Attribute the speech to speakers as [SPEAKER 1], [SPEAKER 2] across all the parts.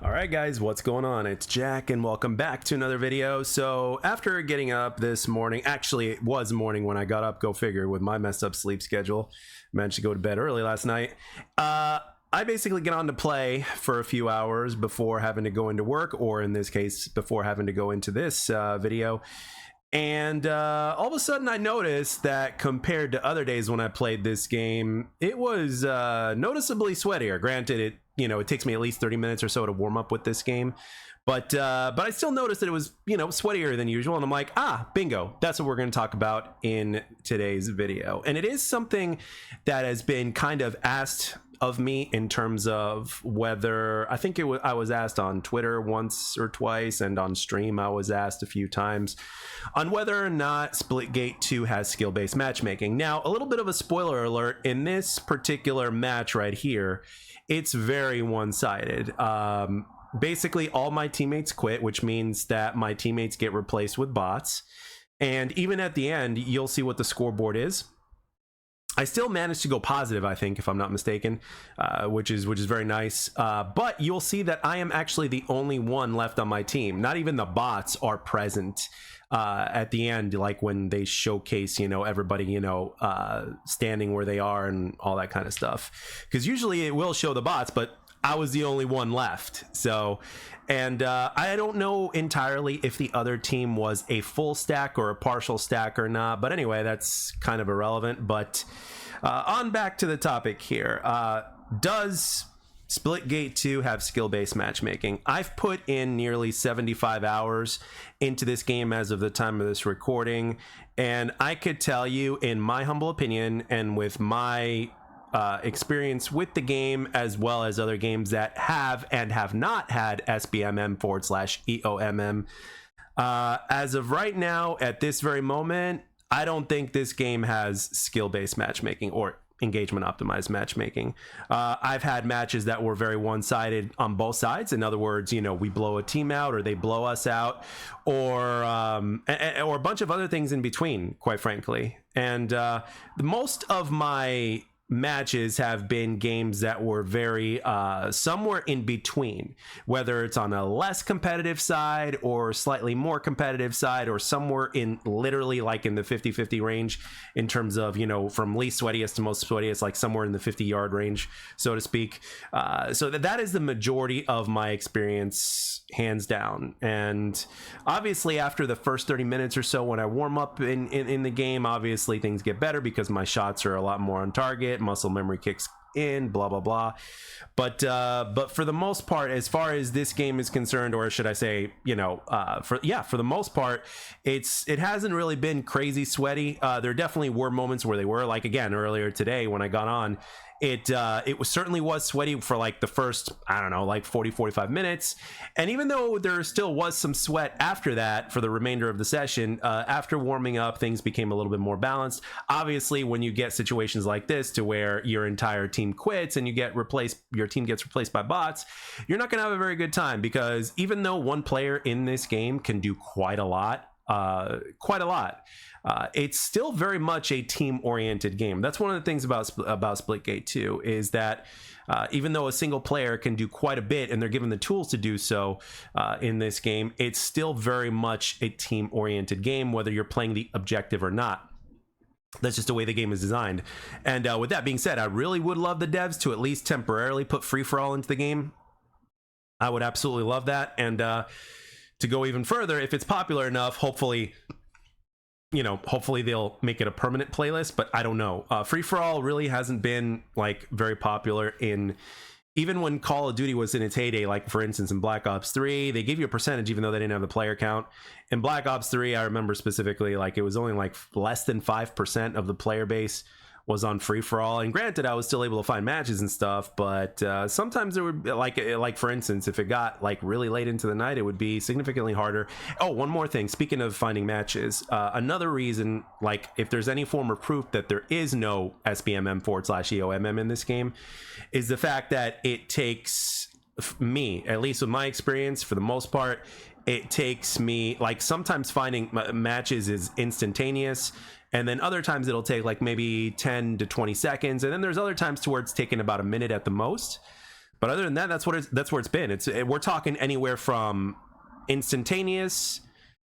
[SPEAKER 1] All right, guys, what's going on? It's Jack, and welcome back to another video. So after getting up this morning, actually it was morning when I got up, go figure, with my messed up sleep schedule, managed to go to bed early last night. I basically get on to play for a few hours before having to go into work, or in this case, before having to go into this video. And all of a sudden I noticed that compared to other days when I played this game, it was noticeably sweatier. Granted, it takes me at least 30 minutes or so to warm up with this game, but I still noticed that it was, sweatier than usual. And I'm like, bingo, that's what we're going to talk about in today's video. And it is something that has been kind of asked of me in terms of whether, I think I was asked on Twitter once or twice, and on stream I was asked a few times on whether or not Splitgate 2 has skill-based matchmaking. Now, a little bit of a spoiler alert, in this particular match right here, it's very one-sided. Basically, all my teammates quit, which means that my teammates get replaced with bots. And even at the end, you'll see what the scoreboard is. I still managed to go positive, I think, if I'm not mistaken, which is very nice. But you'll see that I am actually the only one left on my team. Not even the bots are present at the end, like when they showcase, everybody, standing where they are and all that kind of stuff. Because usually it will show the bots, but I was the only one left. So, and I don't know entirely if the other team was a full stack or a partial stack or not. But anyway, that's kind of irrelevant. But on back to the topic here. Does Splitgate 2 have skill-based matchmaking? I've put in nearly 75 hours into this game as of the time of this recording. And I could tell you, in my humble opinion, and with my experience with the game, as well as other games that have and have not had SBMM/EOMM. As of right now, at this very moment, I don't think this game has skill-based matchmaking or engagement optimized matchmaking. I've had matches that were very one-sided on both sides. In other words, we blow a team out or they blow us out, or a bunch of other things in between, quite frankly. And most of my matches have been games that were very somewhere in between, whether it's on a less competitive side or slightly more competitive side, or somewhere in literally like in the 50-50 range in terms of, from least sweatiest to most sweatiest, like somewhere in the 50-yard range, so to speak. So that is the majority of my experience, hands down. And obviously after the first 30 minutes or so, when I warm up in the game, obviously things get better because my shots are a lot more on target, muscle memory kicks in, blah blah blah. But for the most part, as far as this game is concerned, or should I say, for the most part, it hasn't really been crazy sweaty. There definitely were moments where they were, like again earlier today when I got on. It certainly was sweaty for like the first, I don't know, like 40-45 minutes. And even though there still was some sweat after that for the remainder of the session, after warming up, things became a little bit more balanced. Obviously, when you get situations like this to where your entire team quits and your team gets replaced by bots, you're not going to have a very good time, because even though one player in this game can do quite a lot, it's still very much a team-oriented game. That's one of the things about Splitgate 2, is that even though a single player can do quite a bit and they're given the tools to do so in this game, it's still very much a team-oriented game, whether you're playing the objective or not. That's just the way the game is designed. And with that being said, I really would love the devs to at least temporarily put free-for-all into the game. I would absolutely love that. And to go even further, if it's popular enough, hopefully they'll make it a permanent playlist. But I don't know. Free-for-all really hasn't been like very popular even when Call of Duty was in its heyday. Like for instance, in Black Ops 3, they gave you a percentage even though they didn't have the player count. In Black Ops 3, I remember specifically, like it was only like less than 5% of the player base was on free-for-all. And granted, I was still able to find matches and stuff, but sometimes there would be, like for instance, if it got like really late into the night, it would be significantly harder. Oh, one more thing, speaking of finding matches, another reason, like if there's any form of proof that there is no SBMM/EOMM in this game, is the fact that it takes me, at least with my experience, for the most part, it takes me, like sometimes finding matches is instantaneous, and then other times it'll take like maybe 10 to 20 seconds, and then there's other times to where it's taking about a minute at the most. But other than that, that's where it's been. We're talking anywhere from instantaneous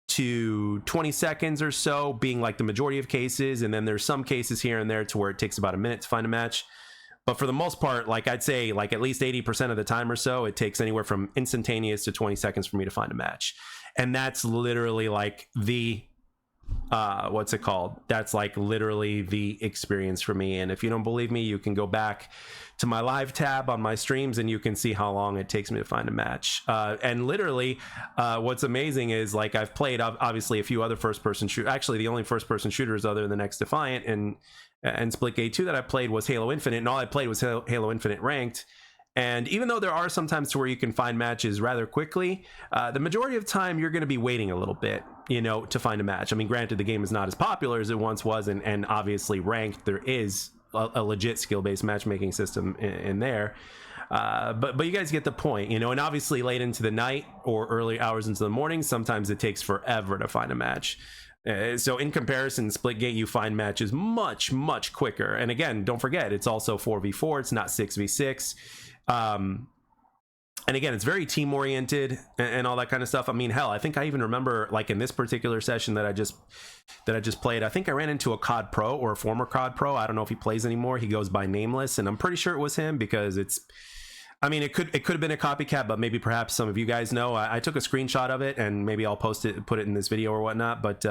[SPEAKER 1] to 20 seconds or so being like the majority of cases, and then there's some cases here and there to where it takes about a minute to find a match. But for the most part, like I'd say like at least 80% of the time or so, it takes anywhere from instantaneous to 20 seconds for me to find a match. And that's literally like the what's it called? That's like literally the experience for me. And if you don't believe me, you can go back to my live tab on my streams and you can see how long it takes me to find a match. And literally, what's amazing is like I've played obviously a few other first-person shooters. Actually, the only first-person shooters other than X Defiant and Splitgate 2 that I played was Halo Infinite, and all I played was Halo Infinite Ranked. And even though there are some times to where you can find matches rather quickly, the majority of the time you're going to be waiting a little bit, you know, to find a match. I mean, granted, the game is not as popular as it once was, and obviously Ranked, there is a legit skill-based matchmaking system in there. But you guys get the point, you know, and obviously late into the night or early hours into the morning, sometimes it takes forever to find a match. So in comparison, Splitgate, you find matches much, much quicker. And again, don't forget, it's also 4v4. It's not 6v6. And again, it's very team oriented and all that kind of stuff. I mean, hell, I think I even remember like in this particular session that I just played, I think I ran into a COD Pro or a former COD Pro. I don't know if he plays anymore. He goes by Nameless, and I'm pretty sure it was him because I mean, it could have been a copycat, but maybe perhaps some of you guys know. I took a screenshot of it, and maybe I'll put it in this video or whatnot. But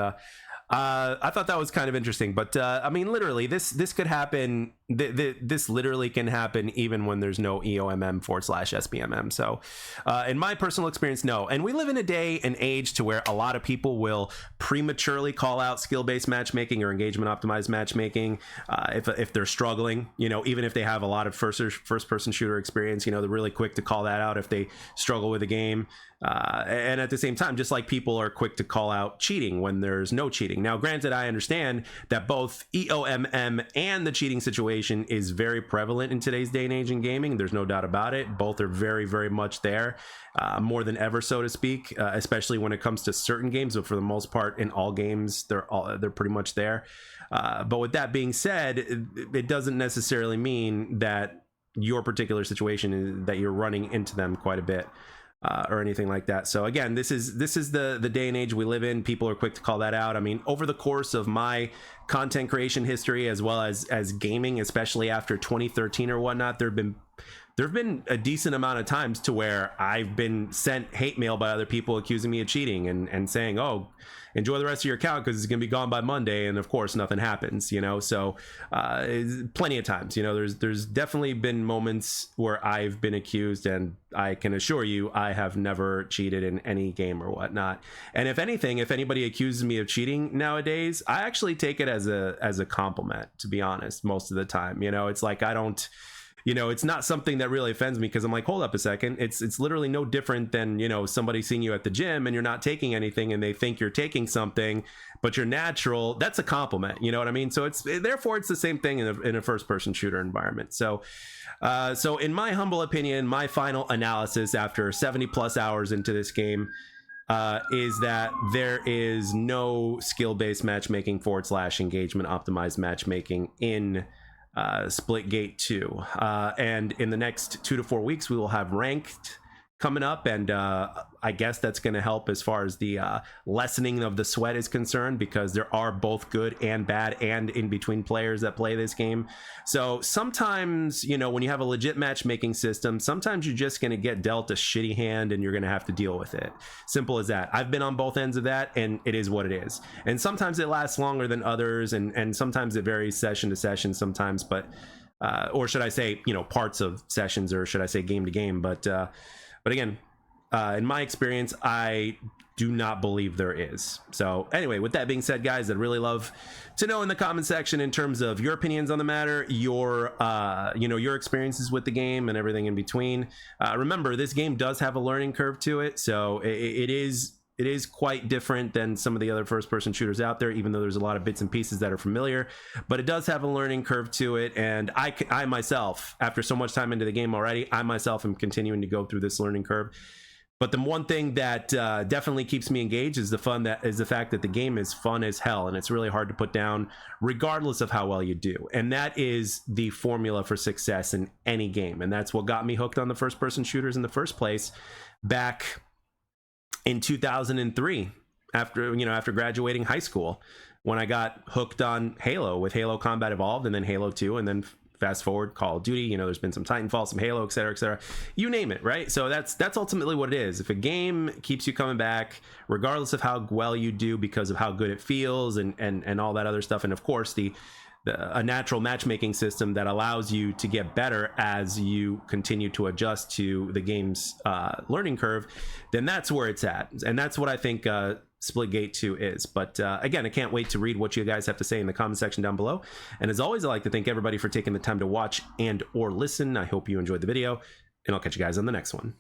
[SPEAKER 1] I thought that was kind of interesting. But I mean, literally, this could happen. This literally can happen even when there's no EOMM/SBMM. So in my personal experience, no. And we live in a day and age to where a lot of people will prematurely call out skill-based matchmaking or engagement-optimized matchmaking if they're struggling. You know, even if they have a lot of first-person shooter experience, you know, they're really quick to call that out if they struggle with a game. And at the same time, just like people are quick to call out cheating when there's no cheating. Now, granted, I understand that both EOMM and the cheating situation is very prevalent in today's day and age in gaming. There's no doubt about it. Both are very, very much there, more than ever, so to speak, especially when it comes to certain games. But for the most part, in all games, they're pretty much there. But with that being said, it doesn't necessarily mean that your particular situation is that you're running into them quite a bit. Or anything like that. So again, this is the day and age we live in. People are quick to call that out. I mean, over the course of my content creation history, as well as gaming, especially after 2013 or whatnot, there have been a decent amount of times to where I've been sent hate mail by other people accusing me of cheating and saying, oh, enjoy the rest of your account because it's going to be gone by Monday. And of course, nothing happens, you know? So plenty of times, you know, there's definitely been moments where I've been accused, and I can assure you, I have never cheated in any game or whatnot. And if anything, if anybody accuses me of cheating nowadays, I actually take it as a compliment, to be honest, most of the time. You know, it's like, I don't, you know, it's not something that really offends me because I'm like, hold up a second. It's literally no different than, you know, somebody seeing you at the gym and you're not taking anything and they think you're taking something, but you're natural. That's a compliment. You know what I mean? So therefore it's the same thing in a first person shooter environment. So in my humble opinion, my final analysis after 70 plus hours into this game is that there is no skill-based matchmaking / engagement optimized matchmaking in Splitgate 2, and in the next 2 to 4 weeks we will have Ranked coming up, and I guess that's going to help as far as the lessening of the sweat is concerned, because there are both good and bad and in between players that play this game. So sometimes, you know, when you have a legit matchmaking system, sometimes you're just going to get dealt a shitty hand and you're going to have to deal with it. Simple as that. I've been on both ends of that, and it is what it is. And sometimes it lasts longer than others, and sometimes it varies session to session sometimes, but or should I say, you know, parts of sessions, or should I say game to game. But again, in my experience, I do not believe there is. So anyway, with that being said, guys, I'd really love to know in the comment section in terms of your opinions on the matter, your you know, your experiences with the game and everything in between. Remember, this game does have a learning curve to it, so it is quite different than some of the other first-person shooters out there, even though there's a lot of bits and pieces that are familiar. But it does have a learning curve to it, and I myself, after so much time into the game already, I myself am continuing to go through this learning curve. But the one thing that definitely keeps me engaged is the fact that the game is fun as hell, and it's really hard to put down regardless of how well you do. And that is the formula for success in any game, and that's what got me hooked on the first-person shooters in the first place back in 2003 after graduating high school, when I got hooked on Halo with Halo Combat Evolved, and then Halo 2, and then fast forward Call of Duty. There's been some Titanfall, some Halo, etc., you name it, right? So that's ultimately what it is. If a game keeps you coming back regardless of how well you do, because of how good it feels and all that other stuff, and of course a natural matchmaking system that allows you to get better as you continue to adjust to the game's learning curve, then that's where it's at. And that's what I think Splitgate 2 is. But again, I can't wait to read what you guys have to say in the comment section down below. And as always, I'd like to thank everybody for taking the time to watch and or listen. I hope you enjoyed the video, and I'll catch you guys on the next one.